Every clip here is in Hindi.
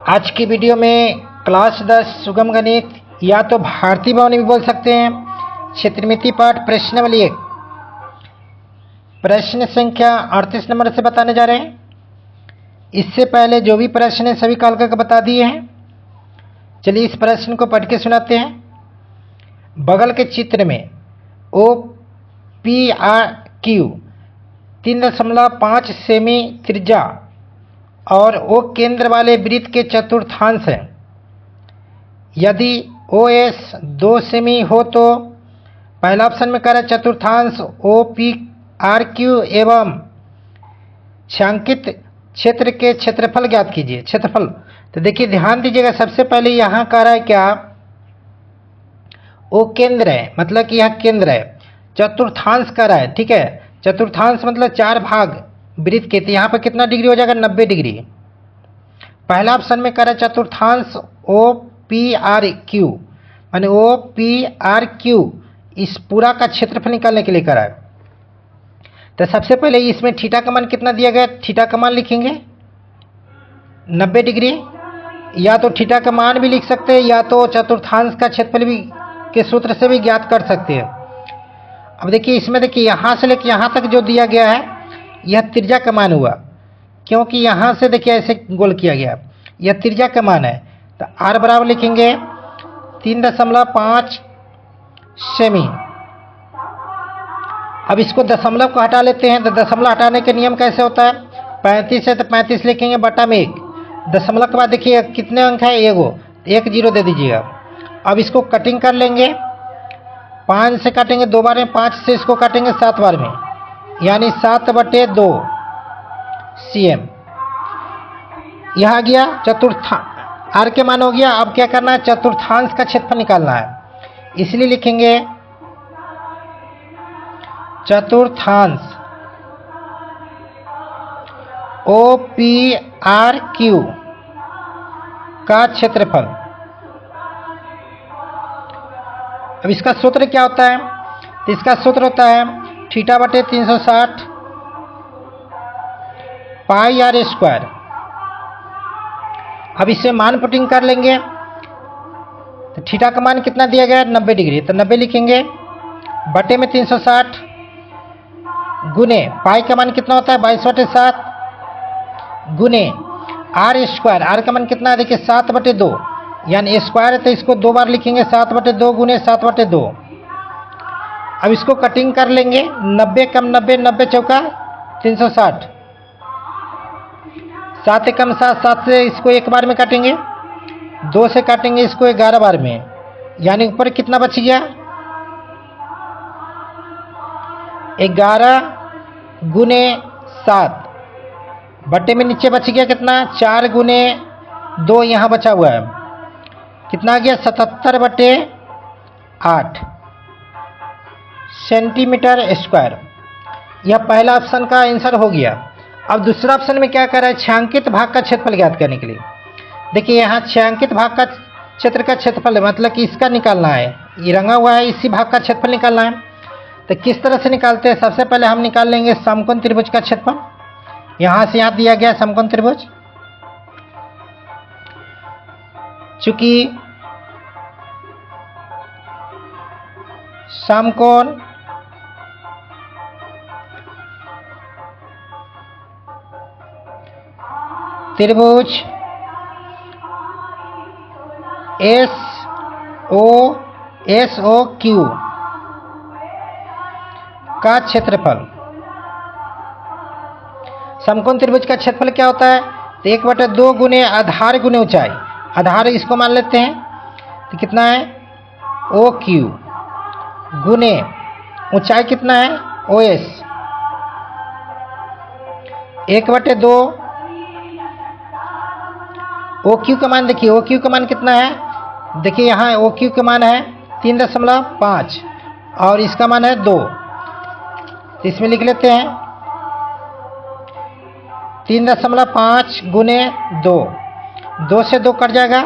आज की वीडियो में क्लास 10 सुगम गणित या तो भारतीय भवन भी बोल सकते हैं, क्षेत्रमिति पाठ प्रश्नावली 1 प्रश्न संख्या 38 नंबर से बताने जा रहे हैं। इससे पहले जो भी प्रश्न है सभी कॉल करके बता दिए हैं। चलिए इस प्रश्न को पढ़ के सुनाते हैं। बगल के चित्र में ओ पी आर क्यू 3.5 सेमी त्रिज्या और ओ केंद्र वाले वृत्त के चतुर्थांश हैं। यदि ओ एस 2 सेमी हो तो पहला ऑप्शन में कह रहा है चतुर्थांश ओ पी आर क्यू एवं छायांकित क्षेत्र के क्षेत्रफल ज्ञात कीजिए। क्षेत्रफल तो देखिए ध्यान दीजिएगा, सबसे पहले यहाँ कह रहा है क्या ओ केंद्र है, मतलब कि यह केंद्र है। चतुर्थांश कह रहा है, ठीक है। चतुर्थांश मतलब 4 भाग वृत्त के, तो यहाँ पर कितना डिग्री हो जाएगा 90 डिग्री। पहला ऑप्शन में कह रहा है चतुर्थांश ओ पी आर क्यू, माने ओ पी आर क्यू इस पूरा का क्षेत्रफल निकालने के लिए कह रहा है। तो सबसे पहले इसमें थीटा का मान कितना दिया गया, थीटा का मान लिखेंगे 90 डिग्री। या तो थीटा का मान भी लिख सकते हैं या तो चतुर्थांश का क्षेत्रफल भी के सूत्र से भी ज्ञात कर सकते हैं। अब देखिए इसमें देखिए यहाँ से लेकर यहाँ तक जो दिया गया है यह त्रिज्या का मान हुआ, क्योंकि यहाँ से देखिए ऐसे गोल किया गया, यह त्रिज्या का मान है। तो r बराबर लिखेंगे 3.5 सेमी। अब इसको दशमलव को हटा लेते हैं। तो दशमलव हटाने के नियम कैसे होता है, 35 है तो 35 लिखेंगे बटा में 1। दशमलव के बाद देखिए कितने अंक है, एक जीरो दे दीजिएगा। अब इसको कटिंग कर लेंगे, 5 से काटेंगे 2 बार में, 5 से इसको काटेंगे 7 बार में, यानी 7/2 cm। यह आ गया चतुर्थांश, आर के मान हो गया। अब क्या करना है, चतुर्थांश का क्षेत्रफल निकालना है, इसलिए लिखेंगे चतुर्थांश ओ पी आर क्यू का क्षेत्रफल। अब इसका सूत्र क्या होता है, तो इसका सूत्र होता है θ/360 पाई आर स्क्वायर। अब इसे मान पुटिंग कर लेंगे। तो थीटा का मान कितना दिया गया है 90 डिग्री, तो 90 लिखेंगे बटे में 360 गुने पाई का मान कितना होता है 22/7 गुने आर स्क्वायर। आर का मान कितना है देखिए 7/2, यानी स्क्वायर है तो इसको 2 बार लिखेंगे 7/2 गुने 7/2। अब इसको कटिंग कर लेंगे, 90 कम 90, 90 चौका 360, 7 कम 7, 7 से इसको 1 बार में काटेंगे, 2 से काटेंगे इसको 11 बार में, यानी ऊपर कितना बच गया 11 गुने 7 बटे में नीचे बच गया कितना 4 गुने 2, यहाँ बचा हुआ है कितना आ गया 77/8 सेंटीमीटर स्क्वायर। यह पहला ऑप्शन का आंसर हो गया। अब दूसरा ऑप्शन में क्या कर रहा है, छायांकित भाग का क्षेत्रफल ज्ञात करने के लिए। देखिए यहाँ छायांकित भाग का क्षेत्र का क्षेत्रफल है, मतलब कि इसका निकालना है, ये रंगा हुआ है, इसी भाग का क्षेत्रफल निकालना है। तो किस तरह से निकालते हैं, सबसे पहले हम निकाल लेंगे समकोण त्रिभुज का क्षेत्रफल। यहाँ से यहाँ दिया गया समकोण त्रिभुज, चूंकि समकोण त्रिभुज एस ओ क्यू का क्षेत्रफल। समकोण त्रिभुज का क्षेत्रफल क्या होता है, तो 1/2 गुने आधार गुने ऊंचाई। आधार इसको मान लेते हैं, तो कितना है ओ क्यू गुने ऊंचाई कितना है ओ एस, 1/2 ओ क्यू का मान। देखिए ओ क्यू का मान कितना है, देखिए यहाँ ओ क्यू का मान है 3.5 और इसका मान है 2, तो इसमें लिख लेते हैं 3.5 गुने 2, 2 से 2 कट जाएगा,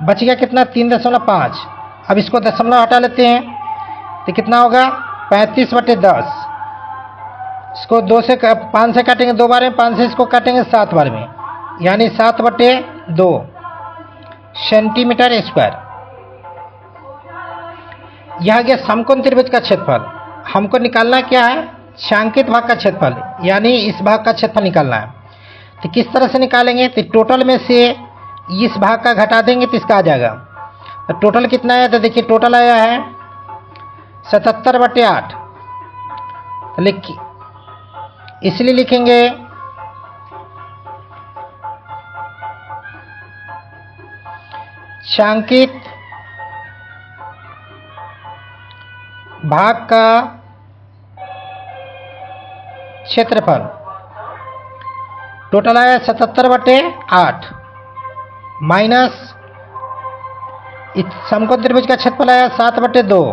बच गया कितना 3.5। अब इसको दशमलव हटा लेते हैं तो कितना होगा 35/10। इसको 2 से 5 से काटेंगे 2 बार में, 5 से इसको काटेंगे 7 बार में, यानी 7/2 सेंटीमीटर स्क्वायर। यह गया समकोण त्रिभुज का क्षेत्रफल। हमको निकालना क्या है? छायांकित भाग का क्षेत्रफल, यानी इस भाग का क्षेत्रफल निकालना है। तो किस तरह से निकालेंगे? तो टोटल में से इस भाग का घटा देंगे तो इसका आ जाएगा। तो टोटल कितना आया? तो देखिए टोटल आया है 77/8। इसलिए लिखेंगे छायांकित भाग का क्षेत्रफल टोटल आया 77/8 माइनस समकोण त्रिभुज का क्षेत्रफल आया 7/2।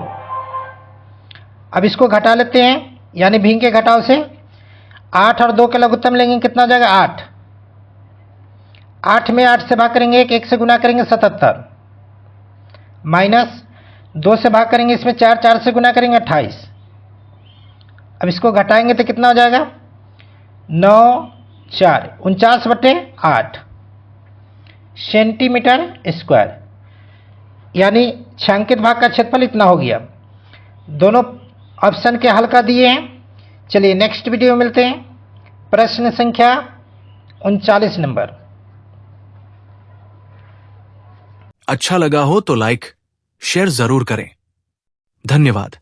अब इसको घटा लेते हैं, यानी भिन्न के घटाव से 8 और 2 के लघुत्तम लेंगे, कितना हो जाएगा? 8। 8 में 8 से भाग करेंगे, 1 से गुना करेंगे 77, माइनस 2 से भाग करेंगे, इसमें 4, 4 से गुना करेंगे 28। अब इसको घटाएंगे तो कितना हो जाएगा? 9, 4 49/8 सेंटीमीटर स्क्वायर, यानी छायांकित भाग का क्षेत्रफल इतना हो गया। दोनों ऑप्शन के हल कर दिए हैं। चलिए नेक्स्ट वीडियो में मिलते हैं। प्रश्न संख्या 39 नंबर। अच्छा लगा हो तो लाइक शेयर जरूर करें। धन्यवाद।